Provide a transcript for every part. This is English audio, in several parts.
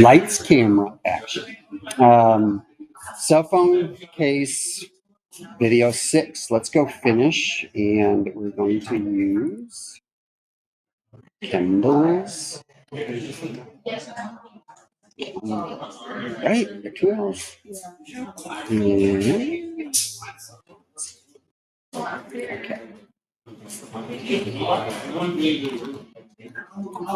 Lights, camera, action. Cell phone case, video 6. Let's go finish, and we're going to use Kindles. Right, the tools. And, okay.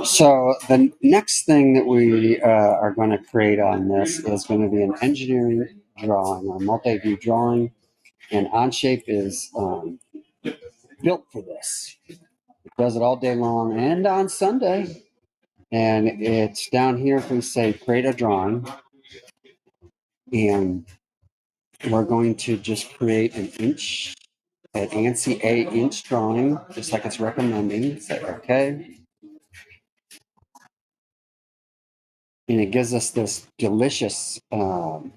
So the next thing that we are going to create on this is going to be an engineering drawing, a multi-view drawing, and OnShape is built for this. It does it all day long and on Sunday. And it's down here if we say create a drawing, and we're going to just create an ANSI A-inch drawing, just like it's recommending. Say okay. And it gives us this delicious format,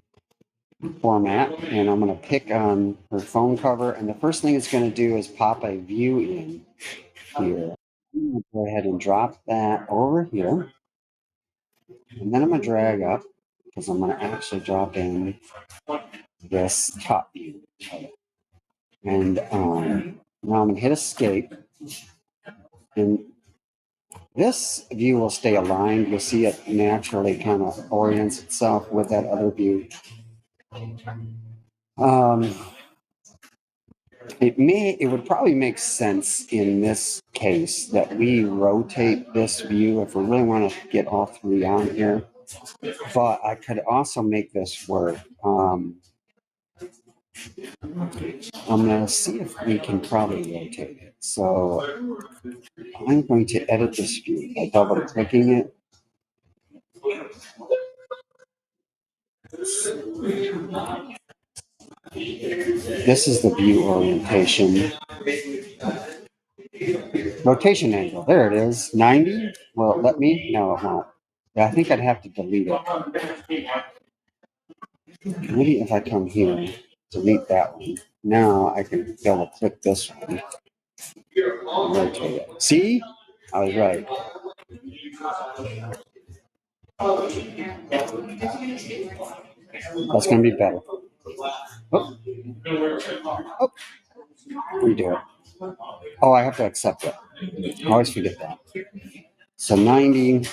and I'm going to pick on her phone cover, and the first thing it's going to do is pop a view in here. I'm going to go ahead and drop that over here, and then I'm going to drag up because I'm going to actually drop in this top view. And now I'm going to hit escape, and this view will stay aligned. You'll see it naturally kind of orients itself with that other view. It would probably make sense in this case that we rotate this view if we really want to get all three on here. But I could also make this work. I'm going to see if we can probably rotate it. So I'm going to edit this view by double clicking it. This is the view orientation. Rotation angle. There it is. 90. Will it let me? No, it won't. I think I'd have to delete it. Maybe if I come here, delete that one. Now I can double click this one. Rotate it. See? I was right. That's going to be better. Oh. Oh. Redo it. Oh, I have to accept it. I always forget that. So 90.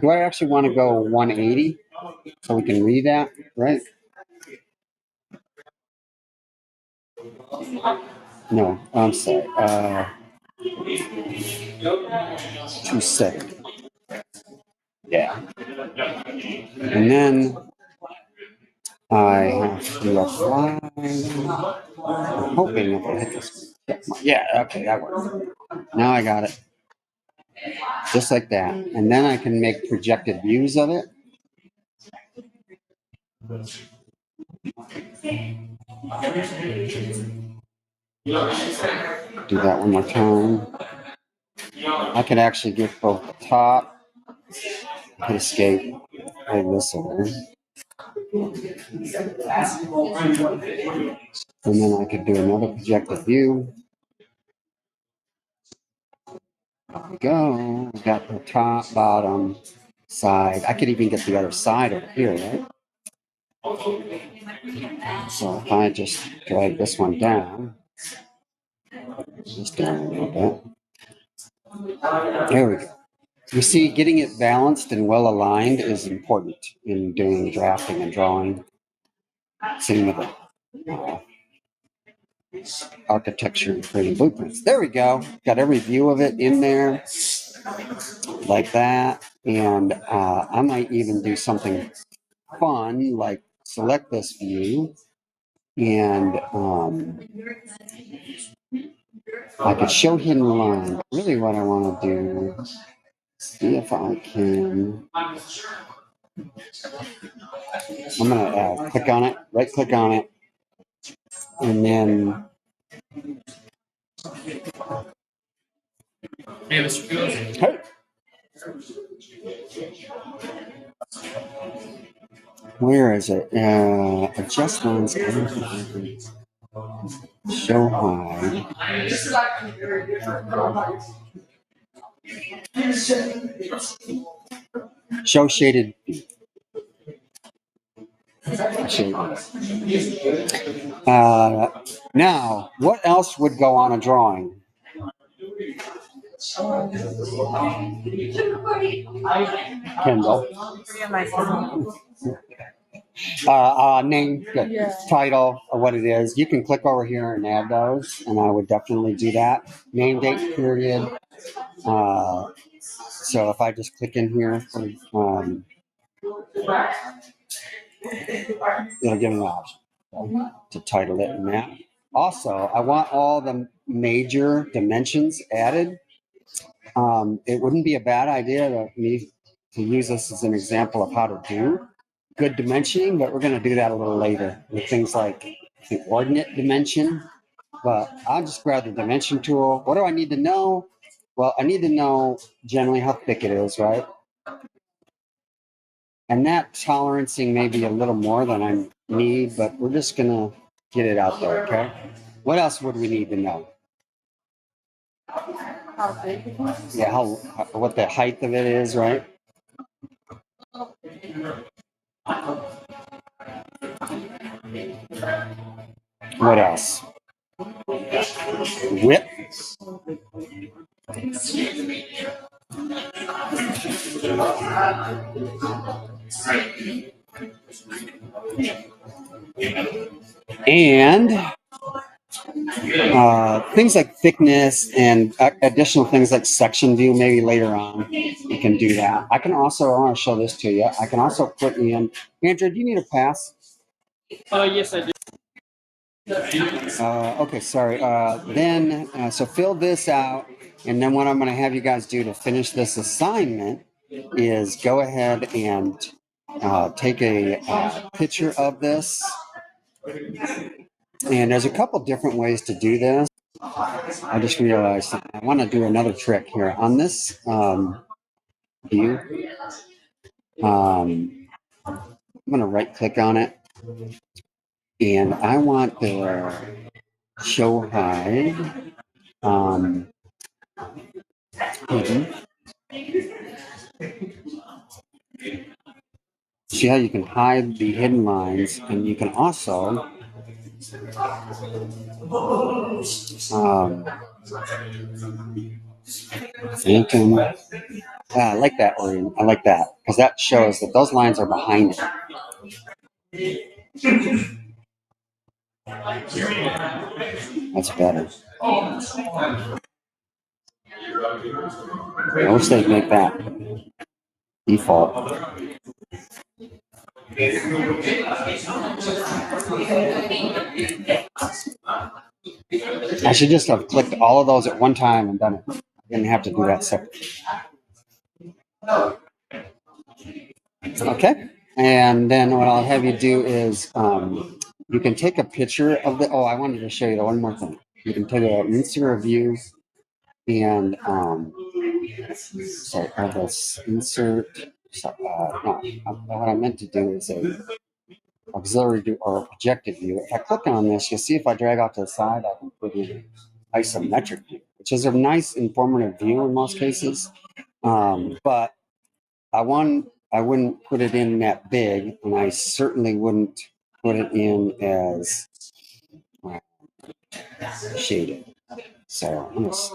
Do I actually want to go 180 so we can read that, right? No, I'm sorry. 270. Yeah. And then I have to apply. I'm hoping if I hit this. Yeah, okay, that worked. Now I got it. Just like that. And then I can make projected views of it. Do that one more time. I could actually get both the top, hit escape, and this over. And then I could do another projected view. There we go. We got the top, bottom, side. I could even get the other side over here, right? So if I just drag this one down, just down a little bit. There we go. You see, getting it balanced and well aligned is important in doing drafting and drawing. Same with the architecture and creating blueprints. There we go. Got every view of it in there like that. And I might even do something fun like select this view, and I could show hidden line. But really what I want to do is see if I can. I'm going to click on it, right click on it, and then hey, Mr. Fields. Hey. Where is it? Adjust lines. Show high. Show shaded shaded. Now, what else would go on a drawing? Kendall. Name, good. Yeah. Title, or what it is. You can click over here and add those, and I would definitely do that. Name, date, period. So if I just click in here, it'll give me an option to title it and that. Also, I want all the major dimensions added. It wouldn't be a bad idea to use this as an example of how to do good dimensioning, but we're going to do that a little later with things like the ordinate dimension. But I'll just grab the dimension tool. What do I need to know? Well, I need to know generally how thick it is, right? And that tolerancing may be a little more than I need, but we're just going to get it out there, okay? What else would we need to know? How big it is? Yeah, what the height of it is, right? What else? Width. And things like thickness and additional things like section view, maybe later on you can do that. I want to show this to you. I can also put in, Andrew, do you need a pass? Yes, I do. Okay, sorry. So fill this out, and then what I'm going to have you guys do to finish this assignment is go ahead and take a picture of this. And there's a couple different ways to do this. I just realized I want to do another trick here on this view. I'm going to right click on it, and I want the show hide hidden. See how you can hide the hidden lines, and you can also phantom. I like that, Orion. I like that because that shows that those lines are behind it. That's better. I wish they'd make that default. I should just have clicked all of those at one time and done it. I didn't have to do that separately. Okay. And then what I'll have you do is you can take a picture of the. Oh, I wanted to show you one more thing. You can take an insert a view and so I will insert. No, what I meant to do is a auxiliary view or a projected view. If I click on this, you'll see if I drag out to the side, I can put in isometric view, which is a nice informative view in most cases. But I wouldn't put it in that big, and I certainly wouldn't put it in as shaded. So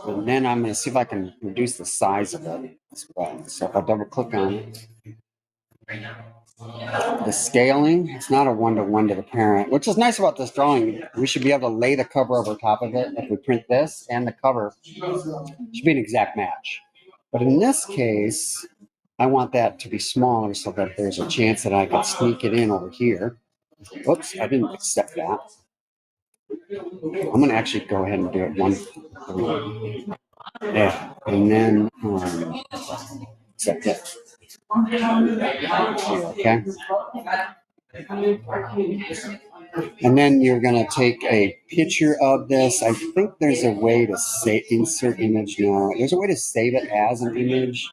and then I'm going to see if I can reduce the size of it as well. So if I double click on it, the scaling, it's not a one-to-one to the parent, which is nice about this drawing. We should be able to lay the cover over top of it. If we print this and the cover, should be an exact match. But in this case, I want that to be smaller so that there's a chance that I could sneak it in over here. Oops, I didn't accept that. I'm going to actually go ahead and do it one. Yeah, and then accept it. Okay. And then you're going to take a picture of this. I think there's a way to say insert image now. There's a way to save it as an image,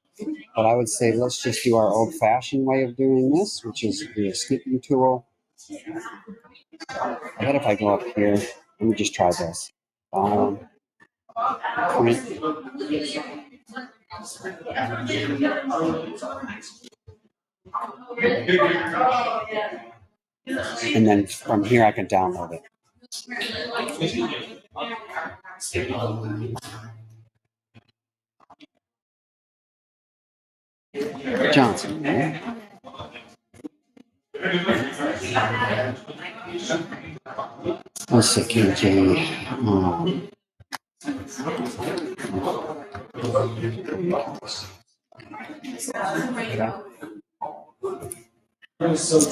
but I would say let's just do our old-fashioned way of doing this, which is the snipping tool. I bet if I go up here Let me just try this. Print. And then from here I can download it. Johnson. Let's see, KJ.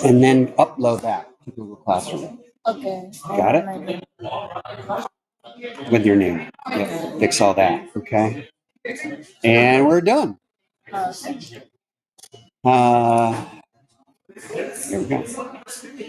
And then upload that to Google Classroom. Okay. Got it? With your name. Yep. Fix all that. Okay. And we're done. Okay. Here we go.